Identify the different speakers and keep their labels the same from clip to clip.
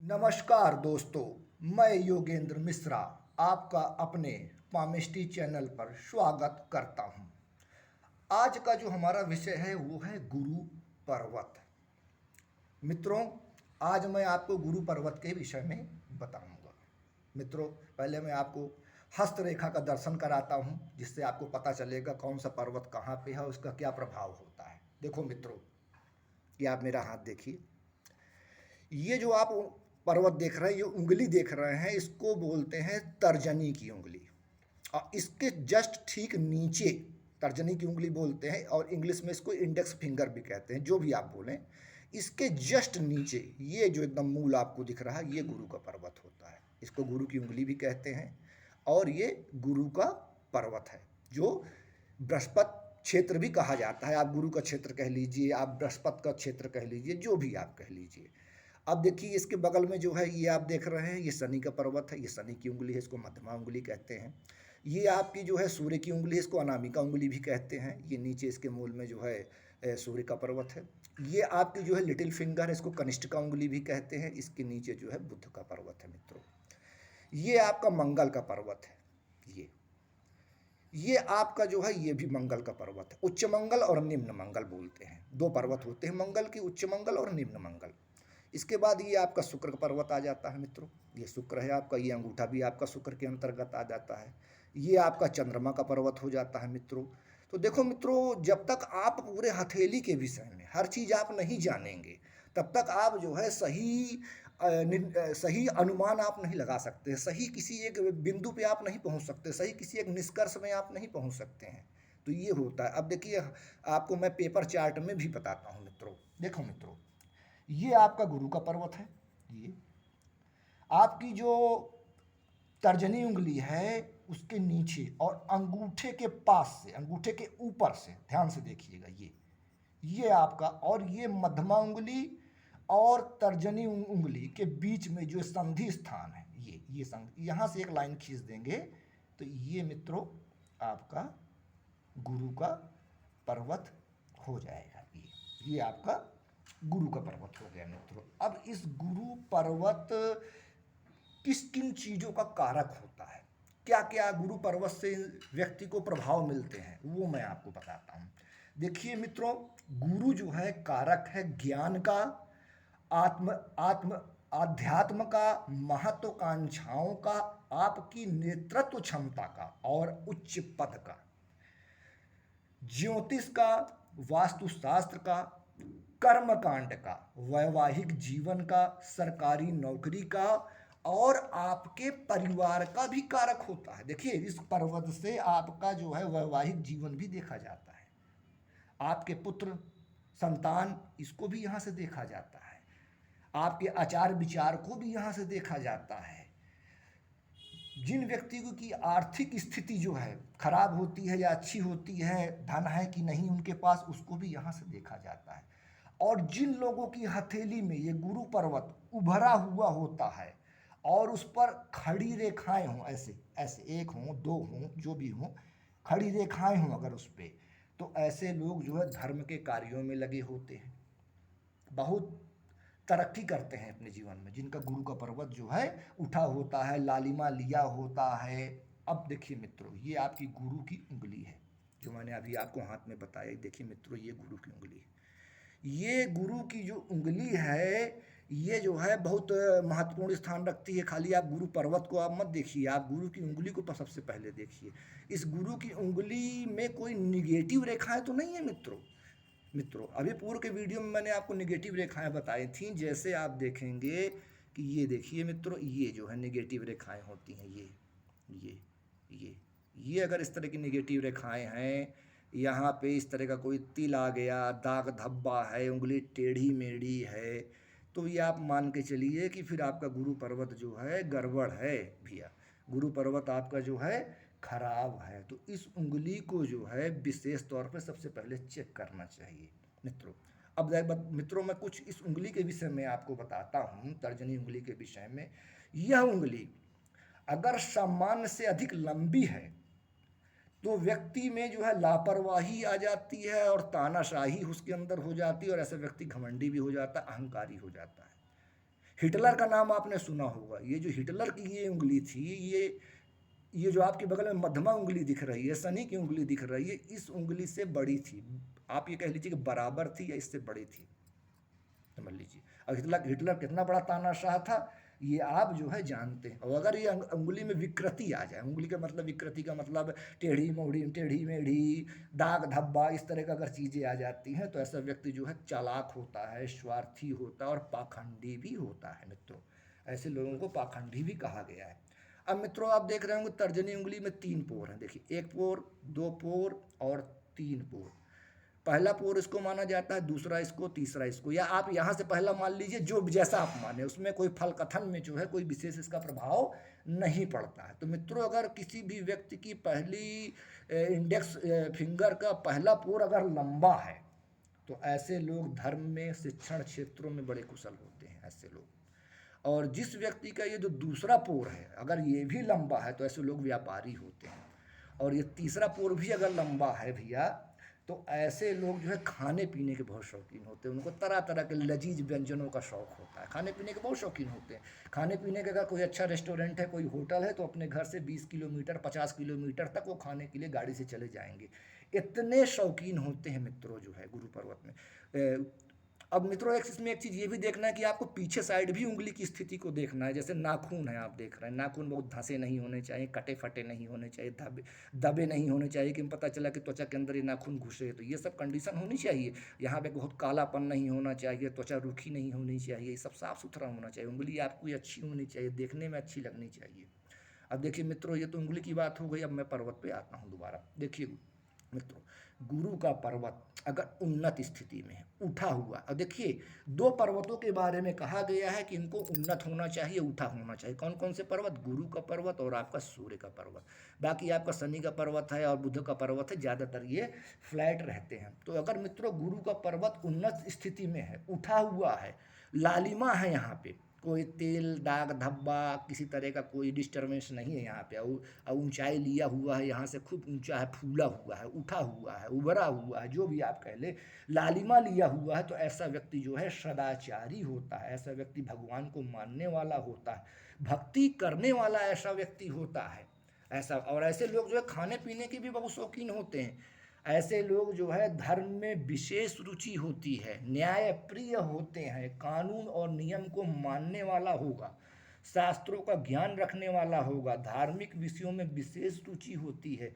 Speaker 1: नमस्कार दोस्तों, मैं योगेंद्र मिश्रा आपका अपने पामिस्ट्री चैनल पर स्वागत करता हूं। आज का जो हमारा विषय है वो है गुरु पर्वत। मित्रों, आज मैं आपको गुरु पर्वत के विषय में बताऊंगा। मित्रों, पहले मैं आपको हस्तरेखा का दर्शन कराता हूं, जिससे आपको पता चलेगा कौन सा पर्वत कहाँ पे है और उसका क्या प्रभाव होता है। देखो मित्रों, ये आप मेरा हाथ देखिए। ये जो आप पर्वत देख रहे हैं, ये उंगली देख रहे हैं, इसको बोलते हैं तर्जनी की उंगली। और इसके जस्ट ठीक नीचे तर्जनी की उंगली बोलते हैं, और इंग्लिश में इसको इंडेक्स फिंगर भी कहते हैं, जो भी आप बोलें। इसके जस्ट नीचे ये जो एकदम मूल आपको दिख रहा है, ये गुरु का पर्वत होता है। इसको गुरु की उंगली भी कहते हैं, और ये गुरु का पर्वत है, जो बृहस्पति क्षेत्र भी कहा जाता है। आप गुरु का क्षेत्र कह लीजिए, आप बृहस्पति का क्षेत्र कह लीजिए, जो भी आप कह लीजिए। अब देखिए, इसके बगल में जो है ये आप देख रहे हैं, ये शनि का पर्वत है। ये शनि की उंगली है, इसको मध्यमा उंगली कहते हैं। ये आपकी जो है सूर्य की उंगली है, इसको अनामिका उंगली भी कहते हैं। ये नीचे इसके मूल में जो है सूर्य का पर्वत है। ये आपकी जो है लिटिल फिंगर है, इसको कनिष्ठिका उंगली भी कहते हैं। इसके नीचे जो है बुध का पर्वत है। मित्रों, ये आपका मंगल का पर्वत है। ये आपका जो है ये भी मंगल का पर्वत है। उच्च मंगल और निम्न मंगल बोलते हैं, दो पर्वत होते हैं मंगल की, उच्च मंगल और निम्न मंगल। इसके बाद ये आपका शुक्र का पर्वत आ जाता है। मित्रों, ये शुक्र है आपका, ये अंगूठा भी आपका शुक्र के अंतर्गत आ जाता है। ये आपका चंद्रमा का पर्वत हो जाता है। मित्रों, तो देखो मित्रों, जब तक आप पूरे हथेली के विषय में हर चीज़ आप नहीं जानेंगे, तब तक आप जो है सही अनुमान आप नहीं लगा सकते, सही किसी एक बिंदु पे आप नहीं पहुंच सकते, सही किसी एक निष्कर्ष में आप नहीं पहुंच सकते हैं। तो ये होता है। अब देखिए, आपको मैं पेपर चार्ट में भी बताता हूँ। मित्रों देखो, मित्रों ये आपका गुरु का पर्वत है। ये आपकी जो तर्जनी उंगली है उसके नीचे और अंगूठे के पास से, अंगूठे के ऊपर से, ध्यान से देखिएगा, ये आपका, और ये मध्यमा उंगली और तर्जनी उंगली के बीच में जो संधि स्थान है, ये संधि, यहाँ से एक लाइन खींच देंगे तो ये मित्रों आपका गुरु का पर्वत हो जाएगा। ये आपका गुरु का पर्वत हो गया। मित्रों, अब इस गुरु पर्वत किस किन चीज़ों का कारक होता है, क्या क्या गुरु पर्वत से व्यक्ति को प्रभाव मिलते हैं, वो मैं आपको बताता हूँ। देखिए मित्रों, गुरु जो है कारक है ज्ञान का, आत्म आत्म आध्यात्म का, महत्वाकांक्षाओं का, आपकी नेतृत्व क्षमता का और उच्च पद का, ज्योतिष का, वास्तुशास्त्र का, कर्मकांड का, वैवाहिक जीवन का, सरकारी नौकरी का, और आपके परिवार का भी कारक होता है। देखिए, इस पर्वत से आपका जो है वैवाहिक जीवन भी देखा जाता है, आपके पुत्र संतान, इसको भी यहाँ से देखा जाता है, आपके आचार विचार को भी यहाँ से देखा जाता है। जिन व्यक्तियों की आर्थिक स्थिति जो है खराब होती है या अच्छी होती है, धन है कि नहीं उनके पास, उसको भी यहाँ से देखा जाता है। और जिन लोगों की हथेली में ये गुरु पर्वत उभरा हुआ होता है और उस पर खड़ी रेखाएं हों, ऐसे ऐसे, एक हों, दो हों, जो भी हों, खड़ी रेखाएं हों अगर उस पर, तो ऐसे लोग जो है धर्म के कार्यों में लगे होते हैं, बहुत तरक्की करते हैं अपने जीवन में, जिनका गुरु का पर्वत जो है उठा होता है, लालिमा लिया होता है। अब देखिए मित्रों, ये आपकी गुरु की उंगली है, जो मैंने अभी आपको हाथ में बताया। देखिए मित्रों, ये गुरु की उंगली है। ये गुरु की जो उंगली है, ये जो है बहुत महत्वपूर्ण स्थान रखती है। खाली आप गुरु पर्वत को आप मत देखिए, आप गुरु की उंगली को सबसे पहले देखिए। इस गुरु की उंगली में कोई निगेटिव रेखाएं तो नहीं है। मित्रों अभी पूर्व के वीडियो में मैंने आपको निगेटिव रेखाएं बताई थी। जैसे आप देखेंगे कि ये देखिए मित्रों, ये जो है निगेटिव रेखाएं होती हैं, ये ये ये अगर इस तरह की निगेटिव रेखाएं हैं, यहाँ पे इस तरह का कोई तिल आ गया, दाग धब्बा है, उंगली टेढ़ी मेढ़ी है, तो ये आप मान के चलिए कि फिर आपका गुरु पर्वत जो है गड़बड़ है भैया, गुरु पर्वत आपका जो है खराब है। तो इस उंगली को जो है विशेष तौर पर सबसे पहले चेक करना चाहिए। मित्रों, अब मित्रों मैं कुछ इस उंगली के विषय में आपको बताता हूँ, तर्जनी उंगली के विषय में। यह उंगली अगर सामान्य से अधिक लंबी है तो व्यक्ति में जो है लापरवाही आ जाती है और तानाशाही उसके अंदर हो जाती है, और ऐसा व्यक्ति घमंडी भी हो जाता है, अहंकारी हो जाता है। हिटलर का नाम आपने सुना होगा। ये जो हिटलर की ये उंगली थी, ये जो आपके बगल में मध्यमा उंगली दिख रही है, शनि की उंगली दिख रही है, इस उंगली से बड़ी थी। आप ये कह लीजिए कि बराबर थी या इससे बड़ी थी, समझ लीजिए। और हिटलर हिटलर कितना बड़ा तानाशाह था, ये आप जो है जानते हैं। और अगर ये उंगली में विकृति आ जाए, उंगली का मतलब, विकृति का मतलब टेढ़ी मोड़ी, टेढ़ी मेढ़ी, दाग धब्बा, इस तरह का अगर चीज़ें आ जाती हैं तो ऐसा व्यक्ति जो है चालाक होता है, स्वार्थी होता है और पाखंडी भी होता है मित्रों। ऐसे लोगों को पाखंडी भी कहा गया है। अब मित्रों आप देख रहे होंगे तर्जनी उंगली में 3 पोर हैं। देखिए, 1 पोर, 2 पोर और 3 पोर। पहला पोर इसको माना जाता है, दूसरा इसको, तीसरा इसको, या आप यहाँ से पहला मान लीजिए, जो जैसा आप माने, उसमें कोई फल कथन में जो है कोई विशेष इसका प्रभाव नहीं पड़ता है। तो मित्रों अगर किसी भी व्यक्ति की पहली इंडेक्स फिंगर का पहला पोर अगर लंबा है तो ऐसे लोग धर्म में, शिक्षण क्षेत्रों में बड़े कुशल होते हैं ऐसे लोग। और जिस व्यक्ति का ये जो दूसरा पोर है अगर ये भी लंबा है तो ऐसे लोग व्यापारी होते हैं। और ये तीसरा पोर भी अगर लंबा है भैया तो ऐसे लोग जो है खाने पीने के बहुत शौकीन होते हैं। उनको तरह तरह के लजीज व्यंजनों का शौक होता है, खाने पीने के बहुत शौकीन होते हैं। खाने पीने का अगर कोई अच्छा रेस्टोरेंट है, कोई होटल है, तो अपने घर से 20 किलोमीटर 50 किलोमीटर तक वो खाने के लिए गाड़ी से चले जाएंगे। इतने शौकीन होते हैं मित्रों जो है गुरु पर्वत में। अब मित्रों इसमें एक चीज़ ये भी देखना है कि आपको पीछे साइड भी उंगली की स्थिति को देखना है। जैसे नाखून है, आप देख रहे हैं, नाखून बहुत धंसे नहीं होने चाहिए, कटे फटे नहीं होने चाहिए, दबे दबे नहीं होने चाहिए कि पता चला कि त्वचा के अंदर ये नाखून घुसे। तो ये सब कंडीशन होनी चाहिए। यहाँ पे बहुत कालापन नहीं होना चाहिए, त्वचा रूखी नहीं होनी चाहिए, ये सब साफ सुथरा होना चाहिए। उंगली आपकी अच्छी होनी चाहिए, देखने में अच्छी लगनी चाहिए। अब देखिए मित्रों, ये तो उंगली की बात हो गई। अब मैं पर्वत पे आता हूँ दोबारा। देखिए मित्रों, गुरु का पर्वत अगर उन्नत स्थिति में है, उठा हुआ, अब देखिए 2 पर्वतों के बारे में कहा गया है कि इनको उन्नत होना चाहिए, उठा होना चाहिए। कौन कौन से पर्वत? गुरु का पर्वत और आपका सूर्य का पर्वत। बाकी आपका शनि का पर्वत है और बुध का पर्वत है, ज़्यादातर ये फ्लैट रहते हैं। तो अगर मित्रों गुरु का पर्वत उन्नत स्थिति में है, उठा हुआ है, लालिमा है, यहाँ पे कोई तेल दाग धब्बा किसी तरह का कोई डिस्टर्बेंस नहीं है यहाँ पे, और ऊंचाई लिया हुआ है, यहाँ से खूब ऊंचा है, फूला हुआ है, उठा हुआ है, उभरा हुआ है, जो भी आप कह ले, लालिमा लिया हुआ है, तो ऐसा व्यक्ति जो है सदाचारी होता है। ऐसा व्यक्ति भगवान को मानने वाला होता है, भक्ति करने वाला ऐसा व्यक्ति होता है ऐसा। और ऐसे लोग जो है खाने पीने के भी बहुत शौकीन होते हैं। ऐसे लोग जो है धर्म में विशेष रुचि होती है, न्यायप्रिय होते हैं, कानून और नियम को मानने वाला होगा, शास्त्रों का ज्ञान रखने वाला होगा, धार्मिक विषयों में विशेष रुचि होती है,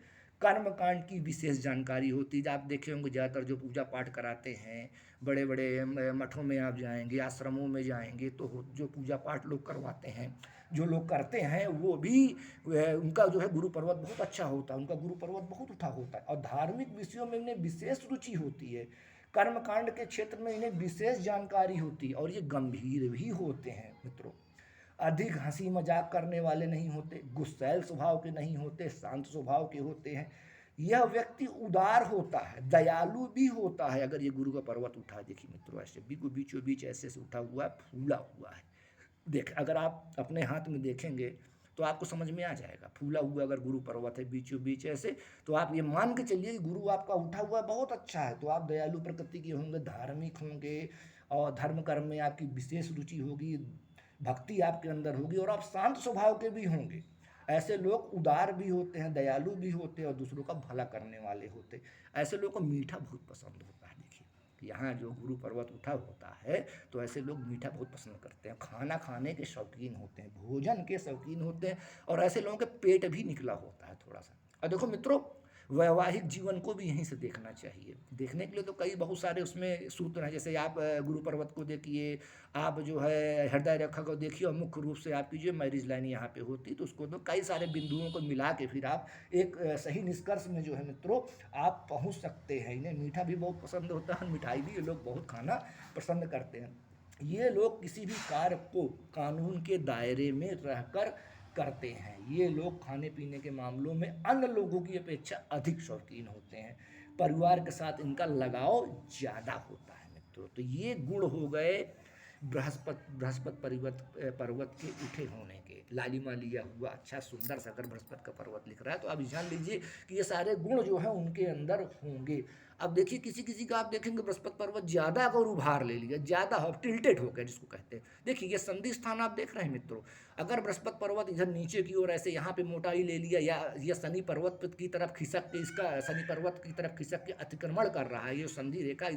Speaker 1: कर्म कांड की विशेष जानकारी होती है। आप देखे होंगे ज़्यादातर जो पूजा पाठ कराते हैं, बड़े बड़े मठों में आप जाएंगे, आश्रमों में जाएंगे, तो जो पूजा पाठ लोग करवाते हैं, जो लोग करते हैं, वो भी उनका जो है गुरु पर्वत बहुत अच्छा होता है, उनका गुरु पर्वत बहुत उठा होता है। और धार्मिक विषयों में इन्हें विशेष रुचि होती है, कर्मकांड के क्षेत्र में इन्हें विशेष जानकारी होती है, और ये गंभीर भी होते हैं मित्रों। अधिक हंसी मजाक करने वाले नहीं होते, गुस्सैल स्वभाव के नहीं होते, शांत स्वभाव के होते हैं। यह व्यक्ति उदार होता है, दयालु भी होता है। अगर ये गुरु का पर्वत उठा है, देखिए मित्रों, ऐसे बीचों बीच ऐसे से उठा हुआ है, फूला हुआ है। देख, अगर आप अपने हाथ में देखेंगे तो आपको समझ में आ जाएगा। फूला हुआ अगर गुरु पर्वत है बीचों बीच ऐसे, तो आप ये मान के चलिए कि गुरु आपका उठा हुआ बहुत अच्छा है। तो आप दयालु प्रकृति के होंगे, धार्मिक होंगे, और धर्म कर्म में आपकी विशेष रुचि होगी, भक्ति आपके अंदर होगी, और आप शांत स्वभाव के भी होंगे। ऐसे लोग उदार भी होते हैं, दयालु भी होते हैं, और दूसरों का भला करने वाले होते हैं। ऐसे लोगों को मीठा बहुत पसंद होता है। देखिए, यहाँ जो गुरु पर्वत उठा होता है तो ऐसे लोग मीठा बहुत पसंद करते हैं, खाना खाने के शौकीन होते हैं, भोजन के शौकीन होते हैं, और ऐसे लोगों के पेट भी निकला होता है थोड़ा सा। और देखो मित्रों, वैवाहिक जीवन को भी यहीं से देखना चाहिए। देखने के लिए तो कई बहुत सारे उसमें सूत्र हैं। जैसे आप गुरु पर्वत को देखिए, आप जो है हृदय रेखा को देखिए, और मुख्य रूप से आपकी जो मैरिज लाइन यहाँ पे होती, तो उसको तो कई सारे बिंदुओं को मिला के फिर आप एक सही निष्कर्ष में जो है मित्रों आप पहुँच सकते हैं। इन्हें मीठा भी बहुत पसंद होता है, मिठाई भी ये लोग बहुत खाना पसंद करते हैं। ये लोग किसी भी कार्य को कानून के दायरे में रहकर करते हैं। ये लोग खाने पीने के मामलों में अन्य लोगों की अपेक्षा अधिक शौकीन होते हैं। परिवार के साथ इनका लगाव ज़्यादा होता है मित्रों। तो ये गुण हो गए बृहस्पति पर्वत के उठे होने के। लालिमा लिया हुआ अच्छा सुंदर सा अगर बृहस्पति का पर्वत लिख रहा है तो आप जान लीजिए कि ये सारे गुण जो है उनके अंदर होंगे। अब देखिए किसी किसी का आप देखेंगे बृहस्पति पर्वत ज़्यादा अगर उभार ले लिया, ज़्यादा टिल्टेड हो गया जिसको कहते हैं, देखिए ये संधि स्थान आप देख रहे हैं मित्रों, अगर बृहस्पति पर्वत इधर नीचे की ओर ऐसे यहाँ पे मोटाई ले लिया, या शनि पर्वत की तरफ खिसक के, इसका शनि पर्वत की तरफ खिसक के अतिक्रमण कर रहा है, ये संधि रेखा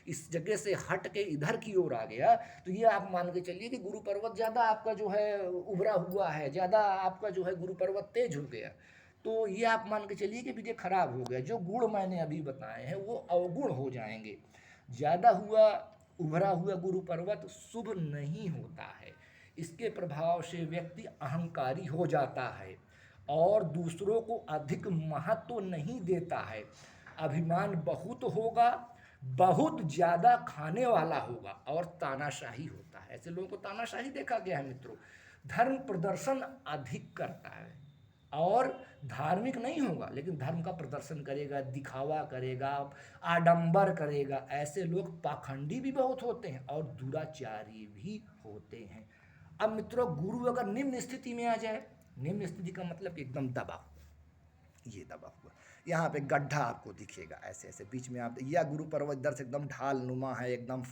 Speaker 1: इस जगह से हट के इधर की ओर आ गया, तो ये आप मान के चलिए कि गुरु पर्वत ज़्यादा आपका जो है उभरा हुआ है, ज़्यादा आपका जो है गुरु पर्वत तेज हो गया, तो ये आप मान के चलिए कि विजय खराब हो गया। जो गुण मैंने अभी बताए हैं वो अवगुण हो जाएंगे। ज़्यादा हुआ उभरा हुआ गुरु पर्वत शुभ नहीं होता है। इसके प्रभाव से व्यक्ति अहंकारी हो जाता है और दूसरों को अधिक महत्व नहीं देता है। अभिमान बहुत होगा, बहुत ज़्यादा खाने वाला होगा और तानाशाही होता है। ऐसे लोगों को तानाशाही देखा गया है मित्रों। धर्म प्रदर्शन अधिक करता है और धार्मिक नहीं होगा, लेकिन धर्म का प्रदर्शन करेगा, दिखावा करेगा, आडंबर करेगा। ऐसे लोग पाखंडी भी बहुत होते हैं और दुराचारी भी होते हैं। अब मित्रों, गुरु अगर निम्न स्थिति में आ जाए, निम्न स्थिति का मतलब एकदम दबा, ये दबा हुआ, यहाँ पे गड्ढा आपको दिखेगा ऐसे ऐसे बीच में, आप यह गुरु पर्वत इधर से एकदम ढाल नुमा है, एकदम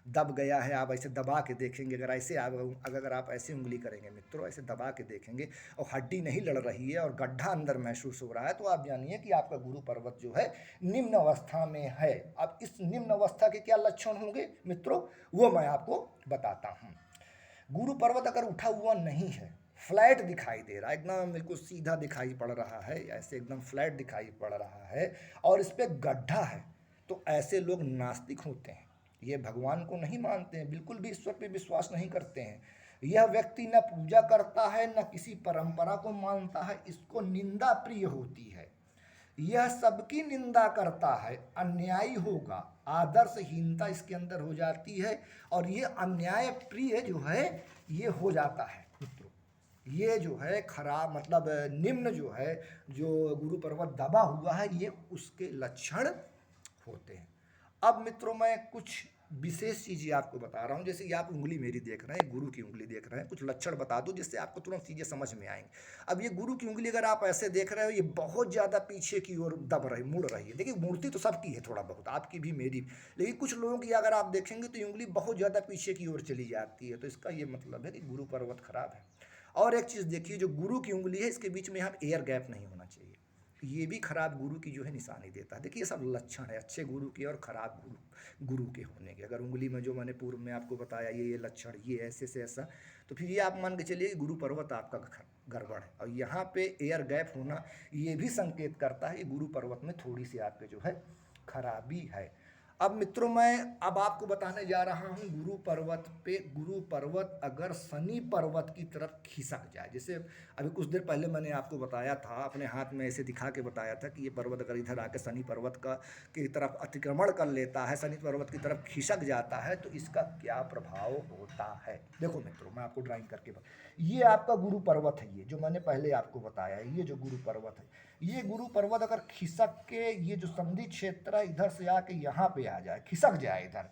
Speaker 1: दब गया है। आप ऐसे दबा के देखेंगे, अगर ऐसे अगर आप ऐसे उंगली करेंगे मित्रों, ऐसे दबा के देखेंगे और हड्डी नहीं लड़ रही है और गड्ढा अंदर महसूस हो रहा है, तो आप जानिए कि आपका गुरु पर्वत जो है निम्न अवस्था में है। अब इस निम्न अवस्था के क्या लक्षण होंगे मित्रों, वो मैं आपको बताता हूँ। गुरु पर्वत अगर उठा हुआ नहीं है, फ्लैट दिखाई दे रहा है, एकदम बिल्कुल सीधा दिखाई पड़ रहा है, ऐसे एकदम फ्लैट दिखाई पड़ रहा है और इस पर गड्ढा है, तो ऐसे लोग नास्तिक होते हैं। ये भगवान को नहीं मानते हैं, बिल्कुल भी ईश्वर पे विश्वास नहीं करते हैं। यह व्यक्ति न पूजा करता है, न किसी परंपरा को मानता है, इसको निंदा प्रिय होती है। यह सबकी निंदा करता है, अन्यायी होगा, आदर्शहीनता इसके अंदर हो जाती है और ये अन्याय प्रिय जो है ये हो जाता है मित्रों। ये जो है खराब मतलब निम्न जो है, जो गुरु पर्वत दबा हुआ है, ये उसके लक्षण होते हैं। अब मित्रों मैं कुछ विशेष चीज़ें आपको बता रहा हूँ, जैसे कि आप उंगली मेरी देख रहे हैं, गुरु की उंगली देख रहे हैं, कुछ लक्षण बता दूँ जिससे आपको तुरंत चीज़ें समझ में आएंगी। अब ये गुरु की उंगली अगर आप ऐसे देख रहे हो, ये बहुत ज़्यादा पीछे की ओर दब रही, मुड़ रही है। देखिए मूर्ति तो सबकी है थोड़ा बहुत, आपकी भी मेरी भी, लेकिन कुछ लोगों की अगर आप देखेंगे तो ये उंगली बहुत ज़्यादा पीछे की ओर चली जाती है, तो इसका ये मतलब है कि गुरु पर्वत खराब है। और एक चीज़ देखिए, जो गुरु की उंगली है इसके बीच में यहाँ एयर गैप नहीं होना चाहिए, ये भी खराब गुरु की जो है निशानी देता है। देखिए ये सब लक्षण है अच्छे गुरु के और खराब गुरु के होने के। अगर उंगली में जो मैंने पूर्व में आपको बताया ये लक्षण, ये ऐसे से ऐसा, तो फिर ये आप मान के चलिए गुरु पर्वत आपका गड़बड़ है। और यहाँ पे एयर गैप होना ये भी संकेत करता है कि गुरु पर्वत में थोड़ी सी आपके जो है खराबी है। अब मित्रों मैं अब आपको बताने जा रहा हूँ गुरु पर्वत पे, गुरु पर्वत अगर शनि पर्वत की तरफ खिसक जाए, जैसे अभी कुछ देर पहले मैंने आपको बताया था, अपने हाथ में ऐसे दिखा के बताया था कि ये पर्वत अगर इधर आके शनि पर्वत का की तरफ अतिक्रमण कर लेता है, शनि पर्वत की तरफ खिसक जाता है, तो इसका क्या प्रभाव होता है। देखो मित्रों मैं आपको ड्राइंग करके ये आपका गुरु पर्वत है, ये जो मैंने पहले आपको बताया, ये जो गुरु पर्वत है, ये गुरु पर्वत अगर खिसक के ये जो संधि क्षेत्र है इधर से आके यहाँ पे आ जाए, खिसक जाए इधर,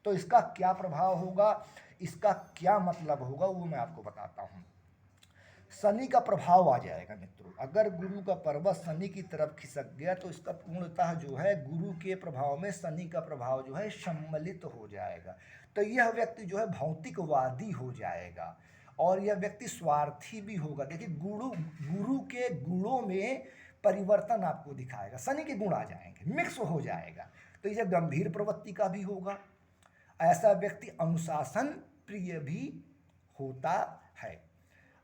Speaker 1: तो इसका क्या प्रभाव होगा, इसका क्या मतलब होगा, वो मैं आपको बताता हूँ। शनि का प्रभाव आ जाएगा मित्रों। अगर गुरु का पर्वत शनि की तरफ खिसक गया तो इसका पूर्णतः जो है गुरु के प्रभाव में शनि का प्रभाव जो है सम्मिलित हो जाएगा। तो यह व्यक्ति जो है भौतिकवादी हो जाएगा और यह व्यक्ति स्वार्थी भी होगा। देखिए गुरु के गुणों में परिवर्तन आपको दिखाएगा, शनि के गुण आ जाएंगे, मिक्स हो जाएगा, तो यह गंभीर प्रवृत्ति का भी होगा। ऐसा व्यक्ति अनुशासन प्रिय भी होता है।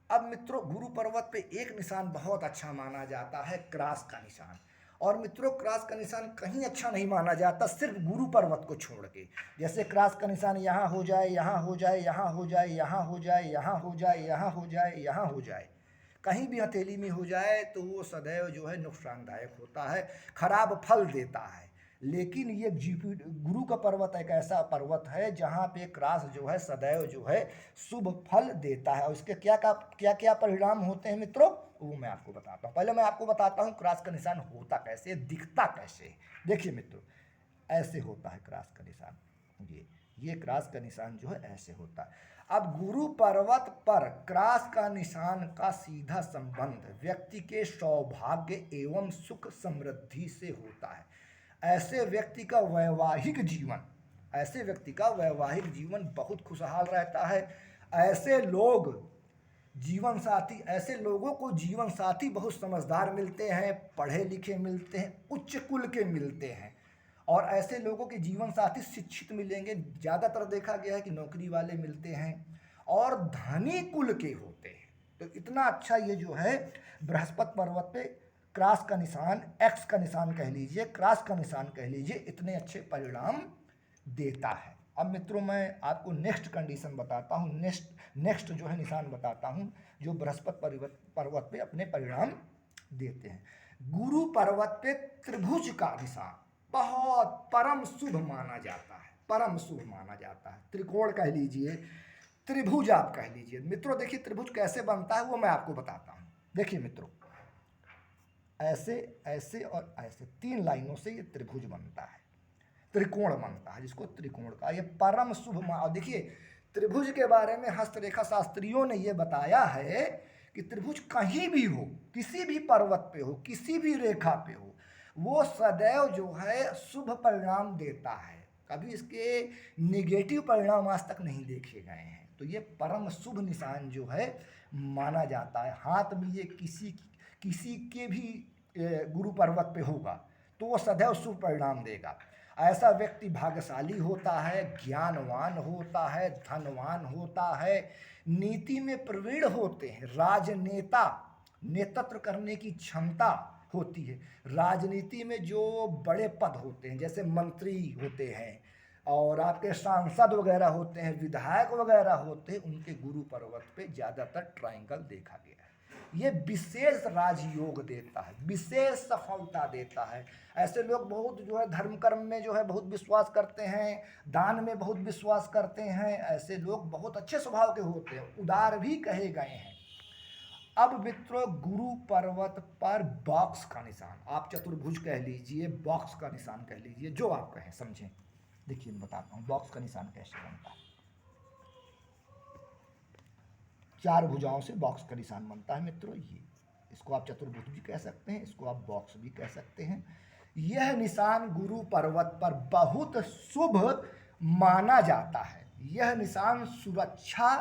Speaker 1: अब मित्रों गुरु पर्वत पे एक निशान बहुत अच्छा माना जाता है, क्रॉस का निशान। और मित्रों क्रॉस का निशान कहीं अच्छा नहीं माना जाता, सिर्फ गुरु पर्वत को छोड़ के। जैसे क्रॉस का निशान यहाँ हो जाए, यहाँ हो जाए, यहाँ हो जाए, यहाँ हो जाए, यहाँ हो जाए, यहाँ हो जाए, यहाँ हो जाए, कहीं भी हथेली में हो जाए तो वो सदैव जो है नुकसानदायक होता है, खराब फल देता है। लेकिन ये गुरु का पर्वत एक ऐसा पर्वत है जहाँ पे क्रॉस जो है सदैव जो है शुभ फल देता है। और उसके क्या क्या परिणाम होते हैं मित्रों, वो मैं आपको बताता हूँ। पहले मैं आपको बताता हूँ क्रॉस का निशान होता कैसे, दिखता कैसे। देखिए मित्रों ऐसे होता है क्रॉस का निशान, ये क्रॉस का निशान जो है ऐसे होता है। अब गुरु पर्वत पर क्रॉस का निशान का सीधा संबंध व्यक्ति के सौभाग्य एवं सुख समृद्धि से होता है। ऐसे व्यक्ति का वैवाहिक जीवन, ऐसे व्यक्ति का वैवाहिक जीवन बहुत खुशहाल रहता है। ऐसे लोग जीवन साथी, ऐसे लोगों को जीवन साथी बहुत समझदार मिलते हैं, पढ़े लिखे मिलते हैं, उच्च कुल के मिलते हैं। और ऐसे लोगों के जीवन साथी शिक्षित मिलेंगे। ज़्यादातर देखा गया है कि नौकरी वाले मिलते हैं और धनी कुल के होते हैं। तो इतना अच्छा ये जो है बृहस्पति पर्वत पे क्रॉस का निशान, एक्स का निशान कह लीजिए, क्रॉस का निशान कह लीजिए, इतने अच्छे परिणाम देता है। अब मित्रों मैं आपको नेक्स्ट कंडीशन बताता हूँ, नेक्स्ट जो है निशान बताता हूँ जो बृहस्पति पर्वत पे अपने परिणाम देते हैं। गुरु पर्वत पे त्रिभुज का निशान बहुत परम शुभ माना जाता है, परम शुभ माना जाता है। त्रिकोण कह लीजिए, त्रिभुज आप कह लीजिए। मित्रों देखिए त्रिभुज कैसे बनता है वो मैं आपको बताता हूँ। देखिए मित्रों, ऐसे ऐसे और ऐसे 3 लाइनों से ये त्रिभुज बनता है, त्रिकोण बनता है, जिसको त्रिकोण का ये परम शुभ और देखिए त्रिभुज के बारे में हस्तरेखा शास्त्रियों ने ये बताया है कि त्रिभुज कहीं भी हो, किसी भी पर्वत पे हो, किसी भी रेखा पे हो, वो सदैव जो है शुभ परिणाम देता है। कभी इसके नेगेटिव परिणाम आज तक नहीं देखे गए हैं। तो ये परम शुभ निशान जो है माना जाता है। हाथ में ये किसी के भी गुरु पर्वत पे होगा तो वो सदैव शुभ परिणाम देगा। ऐसा व्यक्ति भाग्यशाली होता है, ज्ञानवान होता है, धनवान होता है, नीति में प्रवीण होते हैं, राजनेता, नेतृत्व करने की क्षमता होती है। राजनीति में जो बड़े पद होते हैं जैसे मंत्री होते हैं और आपके सांसद वगैरह होते हैं, विधायक वगैरह होते हैं, उनके गुरु पर्वत पे ज़्यादातर ट्रायंगल देखा गया है। ये विशेष राजयोग देता है, विशेष सफलता देता है। ऐसे लोग बहुत जो है धर्म कर्म में जो है बहुत विश्वास करते हैं, दान में बहुत विश्वास करते हैं। ऐसे लोग बहुत अच्छे स्वभाव के होते हैं, उदार भी कहे गए हैं। अब मित्रों गुरु पर्वत पर बॉक्स का निशान, आप चतुर्भुज कह लीजिए, बॉक्स का निशान कह लीजिए, जो आप कहें समझें। देखिए मैं बताता हूँ बॉक्स का निशान कैसे बनता है। 4 भुजाओं से बॉक्स का निशान बनता है मित्रों। ये इसको आप चतुर्भुज भी कह सकते हैं, इसको आप बॉक्स भी कह सकते हैं। यह निशान गुरु पर्वत पर बहुत शुभ माना जाता है। यह निशान सुरक्षा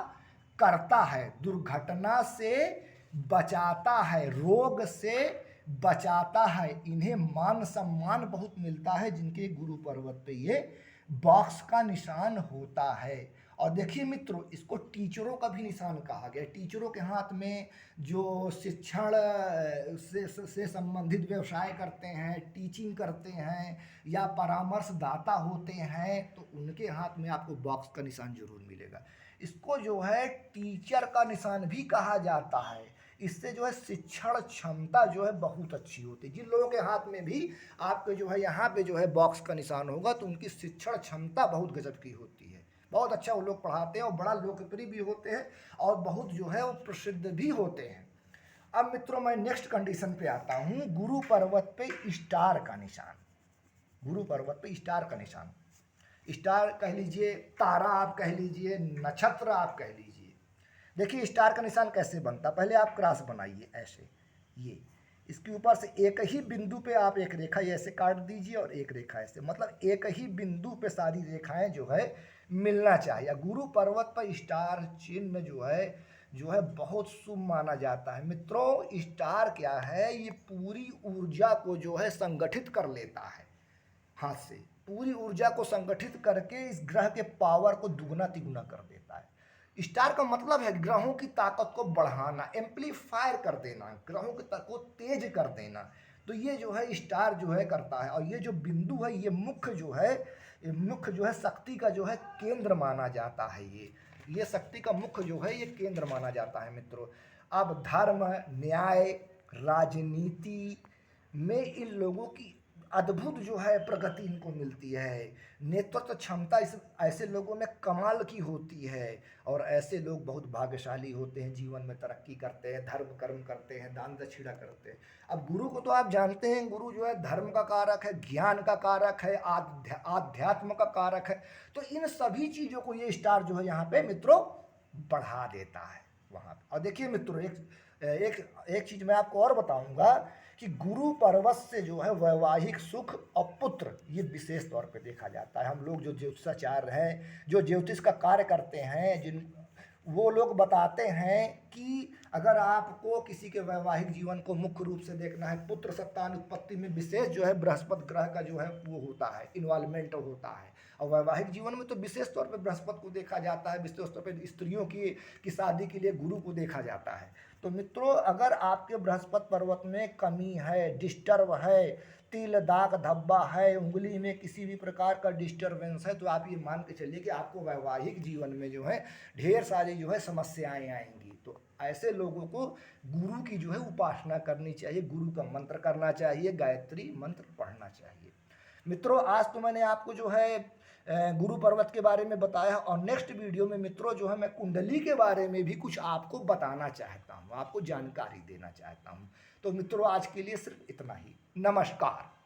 Speaker 1: करता है, दुर्घटना से बचाता है, रोग से बचाता है। इन्हें मान सम्मान बहुत मिलता है जिनके गुरु पर्वत पे ये बॉक्स का निशान होता है। और देखिए मित्रों इसको टीचरों का भी निशान कहा गया। टीचरों के हाथ में जो शिक्षण से संबंधित व्यवसाय करते हैं, टीचिंग करते हैं या परामर्शदाता होते हैं, तो उनके हाथ में आपको बॉक्स का निशान जरूर मिलेगा। इसको जो है टीचर का निशान भी कहा जाता है। इससे जो है शिक्षण क्षमता जो है बहुत अच्छी होती है। जिन लोगों के हाथ में भी आपके जो है यहाँ पे जो है बॉक्स का निशान होगा तो उनकी शिक्षण क्षमता बहुत गजब की होती है। बहुत अच्छा वो लोग पढ़ाते हैं और बड़ा लोकप्रिय भी होते हैं और बहुत जो है वो प्रसिद्ध भी होते हैं। अब मित्रों मैं नेक्स्ट कंडीशन पे आता हूँ, गुरु पर्वत पे स्टार का निशान। गुरु पर्वत पे स्टार का निशान, स्टार कह लीजिए, तारा आप कह लीजिए, नक्षत्र आप कह लीजिए। देखिए स्टार का निशान कैसे बनता, पहले आप क्रॉस बनाइए ऐसे, ये इसके ऊपर से एक ही बिंदु पे आप एक रेखा ऐसे काट दीजिए और एक रेखा ऐसे, मतलब एक ही बिंदु पे सारी रेखाएं जो है मिलना चाहिए। गुरु पर्वत पर स्टार चिन्ह जो है बहुत शुभ माना जाता है। मित्रों स्टार क्या है, ये पूरी ऊर्जा को जो है संगठित कर लेता है, हाथ से पूरी ऊर्जा को संगठित करके इस ग्रह के पावर को दुगना तिगुना कर देता है। स्टार का मतलब है ग्रहों की ताकत को बढ़ाना, एम्पलीफायर कर देना, ग्रहों की ताकत को तेज कर देना। तो ये जो है स्टार जो है करता है। और ये जो बिंदु है ये मुख्य जो है शक्ति का जो है केंद्र माना जाता है। ये शक्ति का मुख्य जो है ये केंद्र माना जाता है मित्रों। अब धर्म, न्याय, राजनीति में इन लोगों की अद्भुत जो है प्रगति इनको मिलती है। नेतृत्व क्षमता इस ऐसे लोगों में कमाल की होती है और ऐसे लोग बहुत भाग्यशाली होते हैं, जीवन में तरक्की करते हैं, धर्म कर्म करते हैं, दान दक्षिणा करते हैं। अब गुरु को तो आप जानते हैं, गुरु जो है धर्म का कारक है, ज्ञान का कारक है, आध्यात्म का कारक है। तो इन सभी चीज़ों को ये स्टार जो है यहाँ पे मित्रों बढ़ा देता है वहाँ पे। और देखिए मित्रों, एक चीज मैं आपको और बताऊंगा कि गुरु पर्वत से जो है वैवाहिक सुख और पुत्र ये विशेष तौर पे देखा जाता है। हम लोग जो ज्योतिषाचार्य हैं, जो ज्योतिष का कार्य करते हैं, जिन वो लोग बताते हैं कि अगर आपको किसी के वैवाहिक जीवन को मुख्य रूप से देखना है, पुत्र संतान उत्पत्ति में विशेष जो है बृहस्पति ग्रह का जो है वो होता है, इन्वॉल्वमेंट होता है। और वैवाहिक जीवन में तो विशेष तौर पर बृहस्पति को देखा जाता है, विशेष तौर पर स्त्रियों की शादी के लिए गुरु को देखा जाता है। तो मित्रों, अगर आपके बृहस्पति पर्वत में कमी है, डिस्टर्ब है, तिल दाग धब्बा है, उंगली में किसी भी प्रकार का डिस्टर्बेंस है, तो आप ये मान के चलिए कि आपको वैवाहिक जीवन में जो है ढेर सारी जो है समस्याएं आएंगी। तो ऐसे लोगों को गुरु की जो है उपासना करनी चाहिए, गुरु का मंत्र करना चाहिए, गायत्री मंत्र पढ़ना चाहिए। मित्रों, आज तो मैंने आपको जो है गुरु पर्वत के बारे में बताया, और नेक्स्ट वीडियो में मित्रों जो है मैं कुंडली के बारे में भी कुछ आपको बताना चाहता हूँ, आपको जानकारी देना चाहता हूँ। तो मित्रों, आज के लिए सिर्फ इतना ही। नमस्कार।